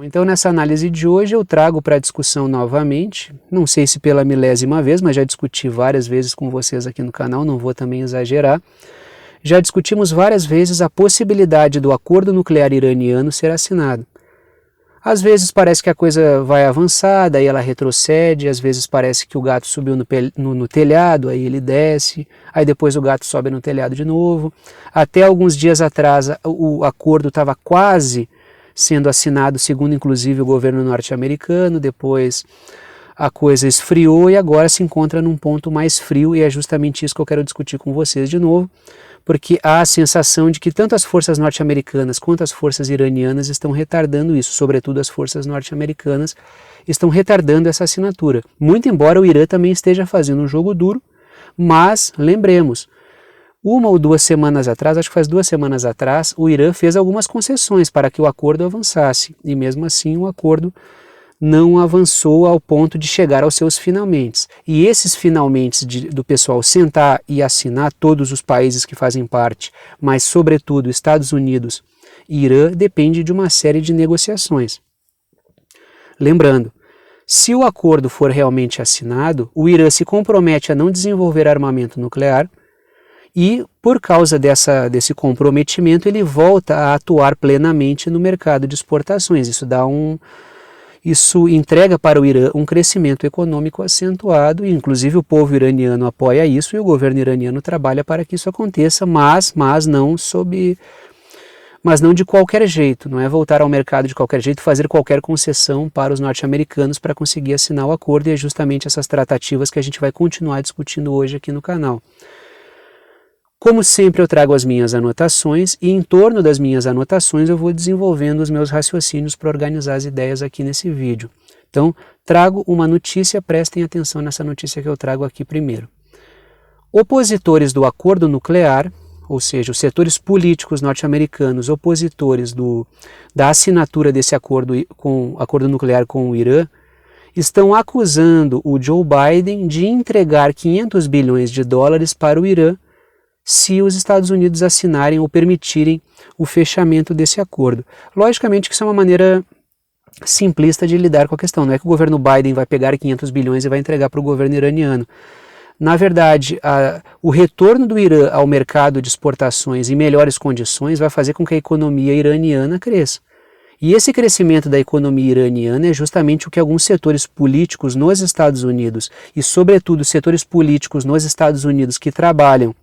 Então, nessa análise de hoje, eu trago para discussão novamente, não sei se pela milésima vez, mas já discuti várias vezes com vocês aqui no canal, não vou também exagerar. Já discutimos várias vezes a possibilidade do acordo nuclear iraniano ser assinado. Às vezes parece que a coisa vai avançar, daí ela retrocede, às vezes parece que o gato subiu no telhado, aí ele desce, aí depois o gato sobe no telhado de novo. Até alguns dias atrás o acordo estava quase sendo assinado, segundo inclusive o governo norte-americano, depois a coisa esfriou e agora se encontra num ponto mais frio, e é justamente isso que eu quero discutir com vocês de novo, porque há a sensação de que tanto as forças norte-americanas quanto as forças iranianas estão retardando isso, sobretudo as forças norte-americanas estão retardando essa assinatura. Muito embora o Irã também esteja fazendo um jogo duro, mas lembremos, uma ou duas semanas atrás, acho que faz 2 semanas atrás, o Irã fez algumas concessões para que o acordo avançasse, e mesmo assim o acordo não avançou ao ponto de chegar aos seus finalmente. E esses finalmente do pessoal sentar e assinar, todos os países que fazem parte, mas sobretudo Estados Unidos e Irã, depende de uma série de negociações. Lembrando, se o acordo for realmente assinado, o Irã se compromete a não desenvolver armamento nuclear e, por causa desse comprometimento, ele volta a atuar plenamente no mercado de exportações. Isso entrega para o Irã um crescimento econômico acentuado, e inclusive o povo iraniano apoia isso e o governo iraniano trabalha para que isso aconteça, mas não de qualquer jeito, não é voltar ao mercado de qualquer jeito, fazer qualquer concessão para os norte-americanos para conseguir assinar o acordo, e é justamente essas tratativas que a gente vai continuar discutindo hoje aqui no canal. Como sempre, eu trago as minhas anotações e em torno das minhas anotações eu vou desenvolvendo os meus raciocínios para organizar as ideias aqui nesse vídeo. Então, trago uma notícia, prestem atenção nessa notícia que eu trago aqui primeiro. Opositores do acordo nuclear, ou seja, os setores políticos norte-americanos opositores da assinatura desse acordo nuclear com o Irã, estão acusando o Joe Biden de entregar 500 bilhões de dólares para o Irã se os Estados Unidos assinarem ou permitirem o fechamento desse acordo. Logicamente que isso é uma maneira simplista de lidar com a questão, não é que o governo Biden vai pegar 500 bilhões e vai entregar para o governo iraniano. Na verdade, o retorno do Irã ao mercado de exportações em melhores condições vai fazer com que a economia iraniana cresça. E esse crescimento da economia iraniana é justamente o que alguns setores políticos nos Estados Unidos, e sobretudo setores políticos nos Estados Unidos que trabalham,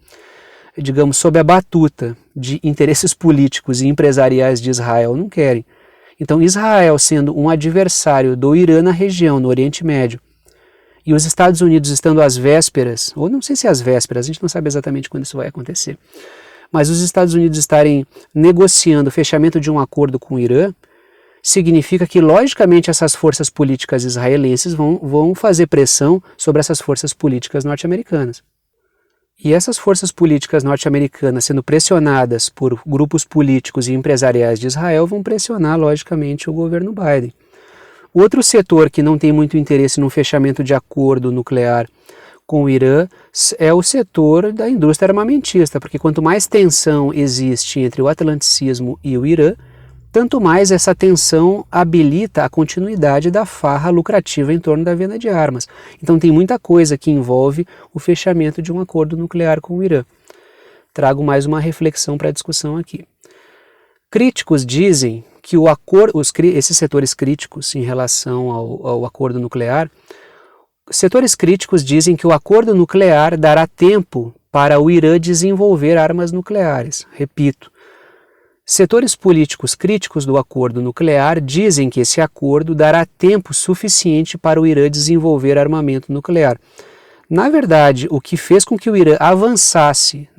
digamos, sob a batuta de interesses políticos e empresariais de Israel, não querem. Então, Israel sendo um adversário do Irã na região, no Oriente Médio, e os Estados Unidos estando às vésperas, ou não sei se às vésperas, a gente não sabe exatamente quando isso vai acontecer, mas os Estados Unidos estarem negociando o fechamento de um acordo com o Irã, significa que, logicamente, essas forças políticas israelenses vão fazer pressão sobre essas forças políticas norte-americanas. E essas forças políticas norte-americanas, sendo pressionadas por grupos políticos e empresariais de Israel, vão pressionar, logicamente, o governo Biden. Outro setor que não tem muito interesse no fechamento de acordo nuclear com o Irã é o setor da indústria armamentista, porque quanto mais tensão existe entre o atlanticismo e o Irã, tanto mais essa tensão habilita a continuidade da farra lucrativa em torno da venda de armas. Então tem muita coisa que envolve o fechamento de um acordo nuclear com o Irã. Trago mais uma reflexão para a discussão aqui. Críticos dizem que esses setores críticos em relação ao acordo nuclear, setores críticos dizem que o acordo nuclear dará tempo para o Irã desenvolver armas nucleares. Repito, setores políticos críticos do acordo nuclear dizem que esse acordo dará tempo suficiente para o Irã desenvolver armamento nuclear. Na verdade, o que fez com que o Irã avançasse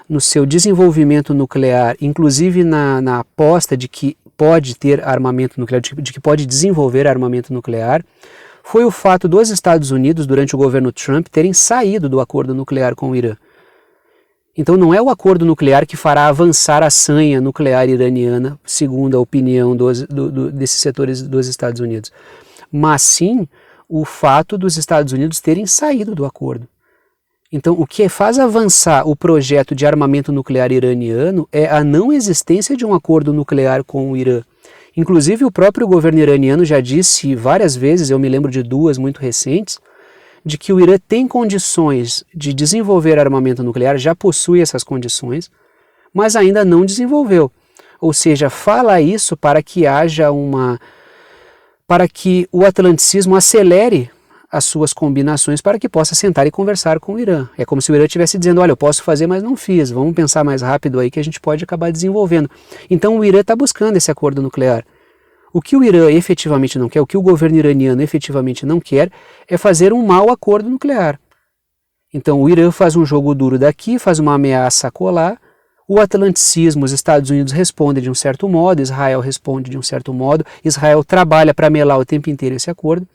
no seu desenvolvimento nuclear, inclusive na aposta de que pode ter armamento nuclear, de que pode desenvolver armamento nuclear, foi o fato dos Estados Unidos, durante o governo Trump, terem saído do acordo nuclear com o Irã. Então não é o acordo nuclear que fará avançar a sanha nuclear iraniana, segundo a opinião desses setores dos Estados Unidos, mas sim o fato dos Estados Unidos terem saído do acordo. Então o que faz avançar o projeto de armamento nuclear iraniano é a não existência de um acordo nuclear com o Irã. Inclusive o próprio governo iraniano já disse várias vezes, eu me lembro de duas muito recentes, de que o Irã tem condições de desenvolver armamento nuclear, já possui essas condições, mas ainda não desenvolveu. Ou seja, fala isso para que haja para que o atlanticismo acelere as suas combinações para que possa sentar e conversar com o Irã. É como se o Irã estivesse dizendo, olha, eu posso fazer, mas não fiz, vamos pensar mais rápido aí que a gente pode acabar desenvolvendo. Então o Irã está buscando esse acordo nuclear. O que o Irã efetivamente não quer, o que o governo iraniano efetivamente não quer, é fazer um mau acordo nuclear. Então o Irã faz um jogo duro daqui, faz uma ameaça acolá, o atlanticismo, os Estados Unidos respondem de um certo modo, Israel responde de um certo modo, Israel trabalha para melar o tempo inteiro esse acordo.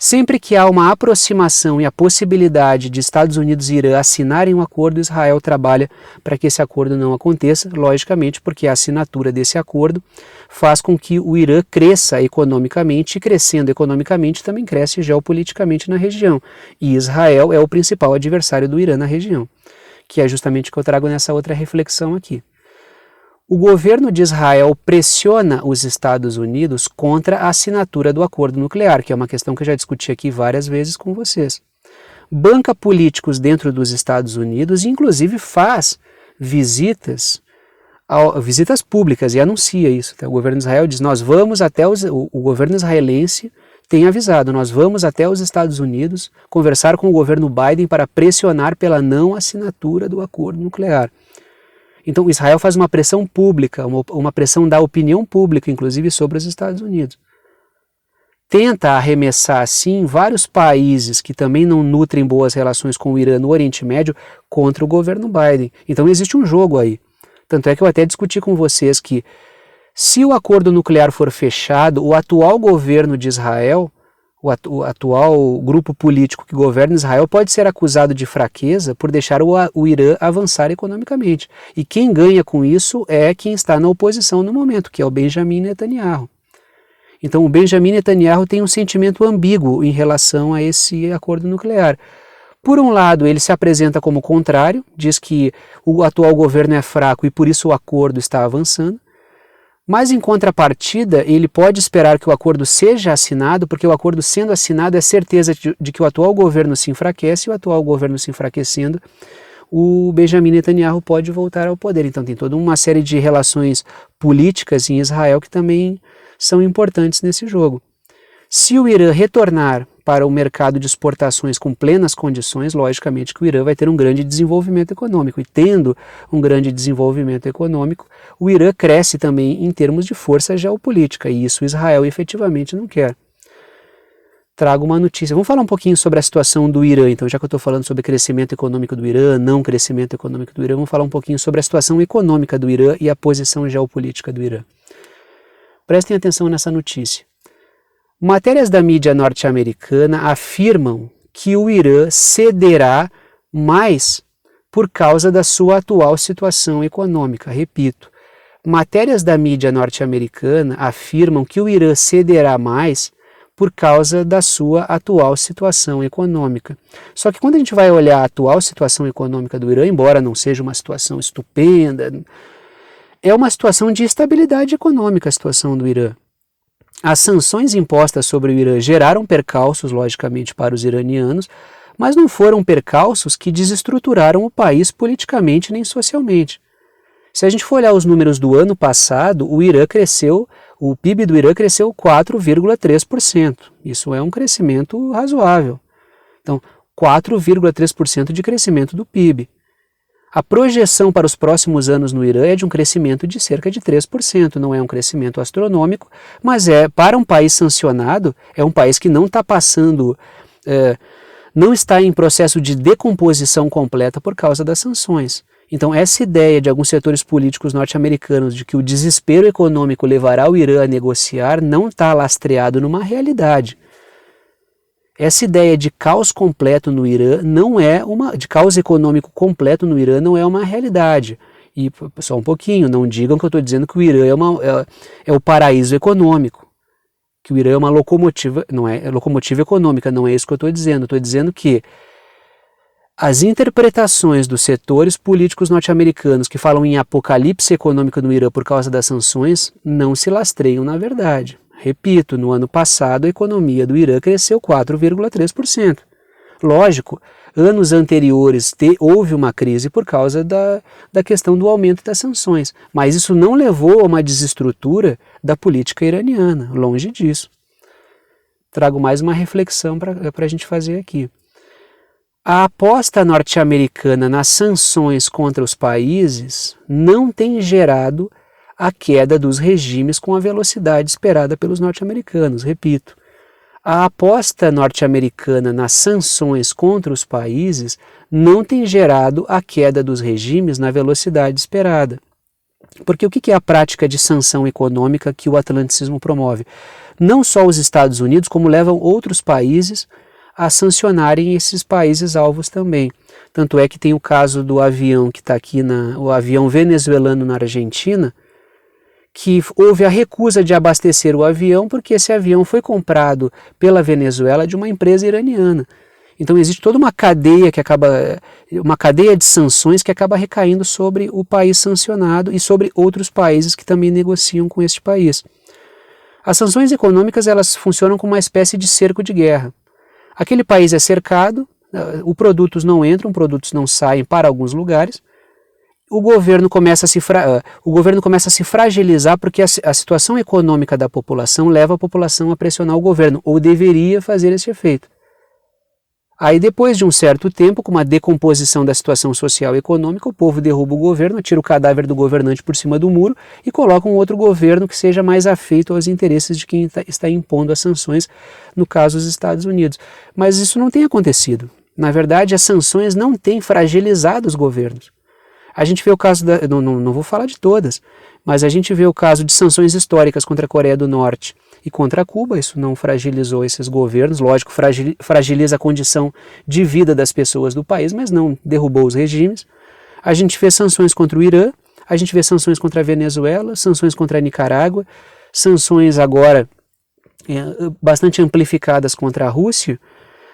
Sempre que há uma aproximação e a possibilidade de Estados Unidos e Irã assinarem um acordo, Israel trabalha para que esse acordo não aconteça, logicamente porque a assinatura desse acordo faz com que o Irã cresça economicamente, e crescendo economicamente também cresce geopoliticamente na região. E Israel é o principal adversário do Irã na região, que é justamente o que eu trago nessa outra reflexão aqui. O governo de Israel pressiona os Estados Unidos contra a assinatura do acordo nuclear, que é uma questão que eu já discuti aqui várias vezes com vocês. Banca políticos dentro dos Estados Unidos e inclusive faz visitas públicas e anuncia isso. Então, o governo de Israel diz, nós vamos até o governo israelense tem avisado, nós vamos até os Estados Unidos conversar com o governo Biden para pressionar pela não assinatura do acordo nuclear. Então Israel faz uma pressão pública, uma pressão da opinião pública, inclusive sobre os Estados Unidos. Tenta arremessar, assim, vários países que também não nutrem boas relações com o Irã no Oriente Médio contra o governo Biden. Então existe um jogo aí. Tanto é que eu até discuti com vocês que se o acordo nuclear for fechado, o atual governo de Israel, o atual grupo político que governa Israel pode ser acusado de fraqueza por deixar o Irã avançar economicamente. E quem ganha com isso é quem está na oposição no momento, que é o Benjamin Netanyahu. Então o Benjamin Netanyahu tem um sentimento ambíguo em relação a esse acordo nuclear. Por um lado, ele se apresenta como contrário, diz que o atual governo é fraco e por isso o acordo está avançando. Mas, em contrapartida, ele pode esperar que o acordo seja assinado, porque o acordo sendo assinado é certeza de que o atual governo se enfraquece, e o atual governo se enfraquecendo, o Benjamin Netanyahu pode voltar ao poder. Então tem toda uma série de relações políticas em Israel que também são importantes nesse jogo. Se o Irã retornar para o mercado de exportações com plenas condições, logicamente que o Irã vai ter um grande desenvolvimento econômico. E tendo um grande desenvolvimento econômico, o Irã cresce também em termos de força geopolítica, e isso Israel efetivamente não quer. Trago uma notícia. Vamos falar um pouquinho sobre a situação do Irã. Então, já que eu estou falando sobre crescimento econômico do Irã, não crescimento econômico do Irã, vamos falar um pouquinho sobre a situação econômica do Irã e a posição geopolítica do Irã. Prestem atenção nessa notícia. Matérias da mídia norte-americana afirmam que o Irã cederá mais por causa da sua atual situação econômica. Repito, matérias da mídia norte-americana afirmam que o Irã cederá mais por causa da sua atual situação econômica. Só que quando a gente vai olhar a atual situação econômica do Irã, embora não seja uma situação estupenda, é uma situação de estabilidade econômica a situação do Irã. As sanções impostas sobre o Irã geraram percalços, logicamente, para os iranianos, mas não foram percalços que desestruturaram o país politicamente nem socialmente. Se a gente for olhar os números do ano passado, o PIB do Irã cresceu 4,3%. Isso é um crescimento razoável. Então, 4,3% de crescimento do PIB. A projeção para os próximos anos no Irã é de um crescimento de cerca de 3%, não é um crescimento astronômico, mas para um país sancionado, é um país que não está passando, não está em processo de decomposição completa por causa das sanções. Então essa ideia de alguns setores políticos norte-americanos de que o desespero econômico levará o Irã a negociar não está lastreado numa realidade. Essa ideia de caos completo no Irã de caos econômico completo no Irã não é uma realidade. E só um pouquinho, não digam que eu estou dizendo que o Irã é o paraíso econômico, que o Irã é uma locomotiva, não é locomotiva econômica, não é isso que eu estou dizendo. Estou dizendo que As interpretações dos setores políticos norte-americanos que falam em apocalipse econômico no Irã por causa das sanções não se lastreiam na verdade. Repito, no ano passado a economia do Irã cresceu 4,3%. Lógico, anos anteriores houve uma crise por causa da questão do aumento das sanções, mas isso não levou a uma desestrutura da política iraniana, longe disso. Trago mais uma reflexão para a gente fazer aqui. A aposta norte-americana nas sanções contra os países não tem gerado a queda dos regimes com a velocidade esperada pelos norte-americanos. Repito, a aposta norte-americana nas sanções contra os países não tem gerado a queda dos regimes na velocidade esperada. Porque o que é a prática de sanção econômica que o atlanticismo promove? Não só os Estados Unidos, como levam outros países a sancionarem esses países alvos também. Tanto é que tem o caso do avião que está aqui, o avião venezuelano na Argentina, que houve a recusa de abastecer o avião porque esse avião foi comprado pela Venezuela de uma empresa iraniana. Então existe toda uma cadeia uma cadeia de sanções que acaba recaindo sobre o país sancionado e sobre outros países que também negociam com este país. As sanções econômicas, elas funcionam como uma espécie de cerco de guerra. Aquele país é cercado, os produtos não entram, produtos não saem para alguns lugares, o governo começa a se fragilizar porque a situação econômica da população leva a população a pressionar o governo, ou deveria fazer esse efeito. Aí depois de um certo tempo, com uma decomposição da situação social e econômica, o povo derruba o governo, tira o cadáver do governante por cima do muro e coloca um outro governo que seja mais afeito aos interesses de quem está impondo as sanções, no caso os Estados Unidos. Mas isso não tem acontecido. Na verdade, as sanções não têm fragilizado os governos. A gente vê o caso, não vou falar de todas, mas a gente vê o caso de sanções históricas contra a Coreia do Norte e contra Cuba. Isso não fragilizou esses governos, lógico, fragiliza a condição de vida das pessoas do país, mas não derrubou os regimes. A gente vê sanções contra o Irã, a gente vê sanções contra a Venezuela, sanções contra a Nicarágua, sanções agora bastante amplificadas contra a Rússia,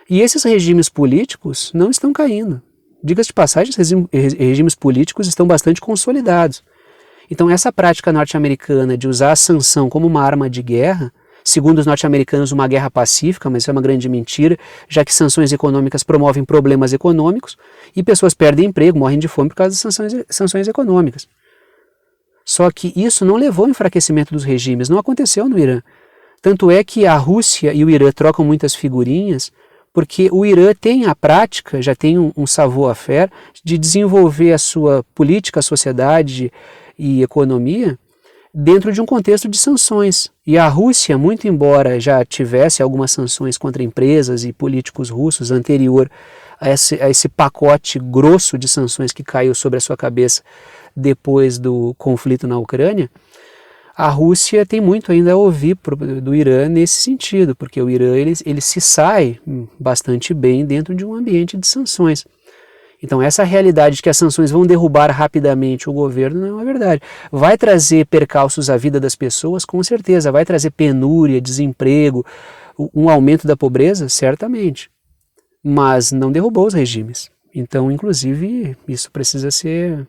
e esses regimes políticos não estão caindo. Diga-se de passagem, esses regimes políticos estão bastante consolidados. Então essa prática norte-americana de usar a sanção como uma arma de guerra, segundo os norte-americanos uma guerra pacífica, mas isso é uma grande mentira, já que sanções econômicas promovem problemas econômicos e pessoas perdem emprego, morrem de fome por causa das sanções econômicas. Só que isso não levou ao enfraquecimento dos regimes, não aconteceu no Irã. Tanto é que a Rússia e o Irã trocam muitas figurinhas, porque o Irã tem a prática, já tem um savoir-faire, de desenvolver a sua política, a sociedade e economia dentro de um contexto de sanções. E a Rússia, muito embora já tivesse algumas sanções contra empresas e políticos russos anterior a esse pacote grosso de sanções que caiu sobre a sua cabeça depois do conflito na Ucrânia, a Rússia tem muito ainda a ouvir do Irã nesse sentido, porque o Irã ele se sai bastante bem dentro de um ambiente de sanções. Então essa realidade de que as sanções vão derrubar rapidamente o governo não é uma verdade. Vai trazer percalços à vida das pessoas, com certeza, vai trazer penúria, desemprego, um aumento da pobreza, certamente, mas não derrubou os regimes. Então, inclusive, isso precisa ser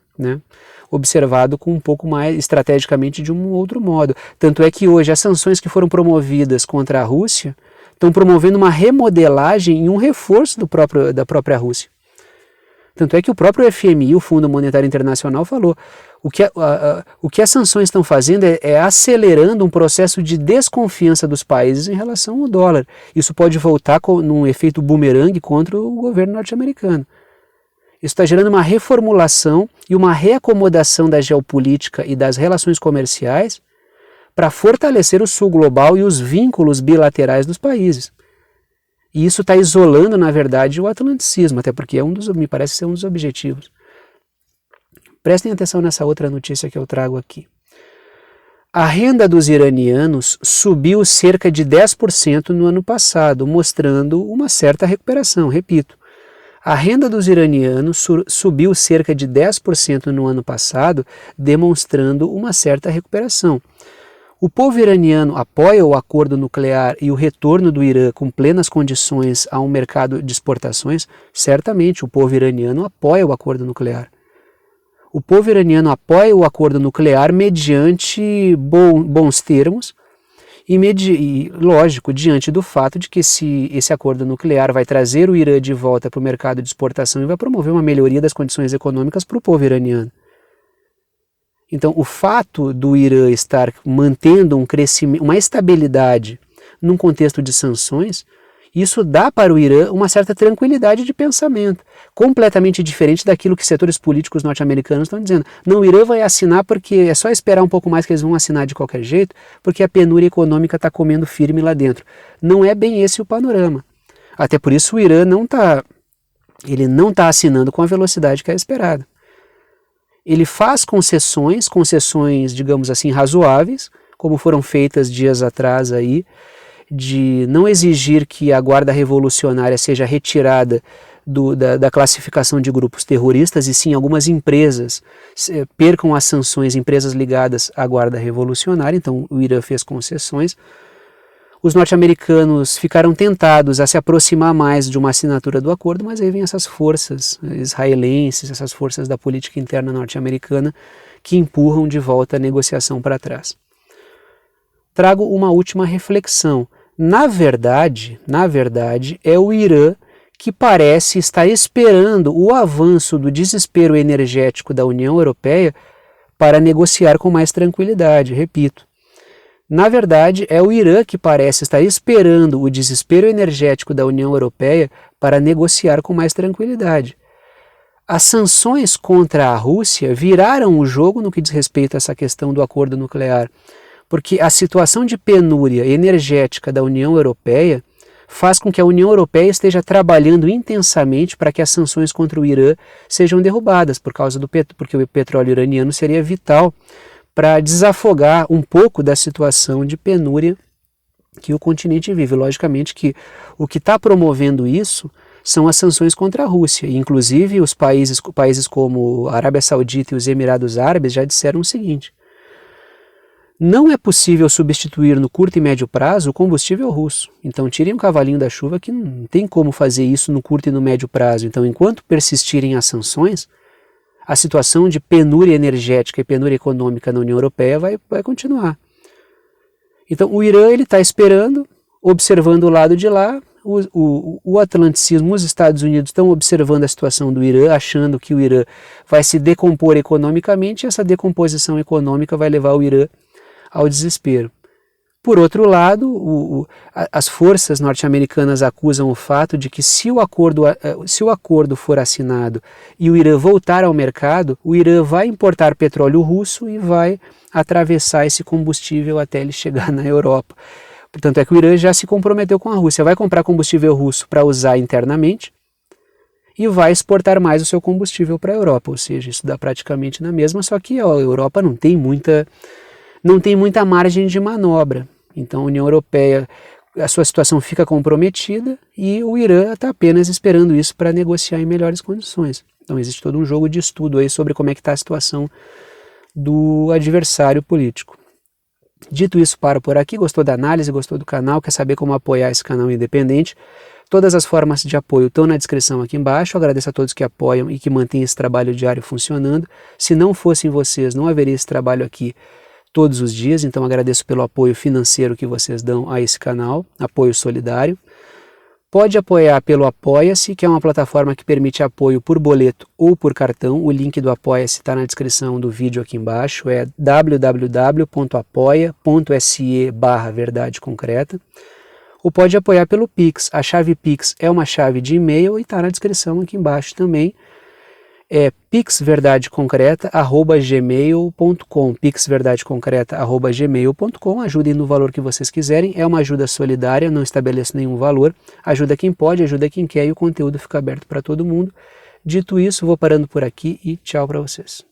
observado com um pouco mais estrategicamente de um outro modo. Tanto é que hoje as sanções que foram promovidas contra a Rússia estão promovendo uma remodelagem e um reforço da própria Rússia. Tanto é que o próprio FMI, o Fundo Monetário Internacional, falou o que as sanções estão fazendo é acelerando um processo de desconfiança dos países em relação ao dólar. Isso pode voltar num efeito bumerangue contra o governo norte-americano. Isso está gerando uma reformulação e uma reacomodação da geopolítica e das relações comerciais para fortalecer o sul global e os vínculos bilaterais dos países. E isso está isolando, na verdade, o atlanticismo, até porque me parece ser um dos objetivos. Prestem atenção nessa outra notícia que eu trago aqui. A renda dos iranianos subiu cerca de 10% no ano passado, mostrando uma certa recuperação, repito. A renda dos iranianos subiu cerca de 10% no ano passado, demonstrando uma certa recuperação. O povo iraniano apoia o acordo nuclear e o retorno do Irã com plenas condições a um mercado de exportações? Certamente o povo iraniano apoia o acordo nuclear. O povo iraniano apoia o acordo nuclear mediante bons termos e, lógico, diante do fato de que esse acordo nuclear vai trazer o Irã de volta para o mercado de exportação e vai promover uma melhoria das condições econômicas para o povo iraniano. Então, o fato do Irã estar mantendo um crescimento, uma estabilidade num contexto de sanções, isso dá para o Irã uma certa tranquilidade de pensamento, completamente diferente daquilo que setores políticos norte-americanos estão dizendo. Não, o Irã vai assinar porque é só esperar um pouco mais que eles vão assinar de qualquer jeito, porque a penúria econômica está comendo firme lá dentro. Não é bem esse o panorama. Até por isso o Irã não está assinando com a velocidade que é esperada. Ele faz concessões, digamos assim, razoáveis, como foram feitas dias atrás aí, de não exigir que a Guarda Revolucionária seja retirada da classificação de grupos terroristas, e sim algumas empresas percam as sanções, empresas ligadas à Guarda Revolucionária. Então o Irã fez concessões. Os norte-americanos ficaram tentados a se aproximar mais de uma assinatura do acordo, mas aí vem essas forças israelenses, essas forças da política interna norte-americana que empurram de volta a negociação para trás. Trago uma última reflexão. Na verdade, é o Irã que parece estar esperando o avanço do desespero energético da União Europeia para negociar com mais tranquilidade, repito. Na verdade, é o Irã que parece estar esperando o desespero energético da União Europeia para negociar com mais tranquilidade. As sanções contra a Rússia viraram o jogo no que diz respeito a essa questão do acordo nuclear, porque a situação de penúria energética da União Europeia faz com que a União Europeia esteja trabalhando intensamente para que as sanções contra o Irã sejam derrubadas, porque o petróleo iraniano seria vital para desafogar um pouco da situação de penúria que o continente vive. Logicamente que o que está promovendo isso são as sanções contra a Rússia. E, inclusive, os países como a Arábia Saudita e os Emirados Árabes já disseram o seguinte: não é possível substituir no curto e médio prazo o combustível russo. Então tirem um cavalinho da chuva que não tem como fazer isso no curto e no médio prazo. Então, enquanto persistirem as sanções, a situação de penúria energética e penúria econômica na União Europeia vai continuar. Então o Irã está esperando, observando o lado de lá, o atlanticismo, os Estados Unidos estão observando a situação do Irã, achando que o Irã vai se decompor economicamente, e essa decomposição econômica vai levar o Irã ao desespero. Por outro lado, as forças norte-americanas acusam o fato de que se o acordo for assinado e o Irã voltar ao mercado, o Irã vai importar petróleo russo e vai atravessar esse combustível até ele chegar na Europa. Portanto, é que o Irã já se comprometeu com a Rússia, vai comprar combustível russo para usar internamente e vai exportar mais o seu combustível para a Europa, ou seja, isso dá praticamente na mesma, só que a Europa não tem muita margem de manobra. Então a União Europeia, a sua situação fica comprometida e o Irã está apenas esperando isso para negociar em melhores condições. Então existe todo um jogo de estudo aí sobre como é que está a situação do adversário político. Dito isso, paro por aqui. Gostou da análise, gostou do canal, quer saber como apoiar esse canal independente? Todas as formas de apoio estão na descrição aqui embaixo. Eu agradeço a todos que apoiam e que mantêm esse trabalho diário funcionando. Se não fossem vocês, não haveria esse trabalho aqui todos os dias, então agradeço pelo apoio financeiro que vocês dão a esse canal, apoio solidário. Pode apoiar pelo Apoia-se, que é uma plataforma que permite apoio por boleto ou por cartão. O link do Apoia-se está na descrição do vídeo aqui embaixo, é www.apoia.se/verdade concreta. Ou pode apoiar pelo Pix. A chave Pix é uma chave de e-mail e está na descrição aqui embaixo também. É pixverdadeconcreta@gmail.com, pixverdadeconcreta@gmail.com. Ajudem no valor que vocês quiserem, é uma ajuda solidária, não estabeleço nenhum valor, ajuda quem pode, ajuda quem quer e o conteúdo fica aberto para todo mundo. Dito isso, vou parando por aqui e tchau para vocês.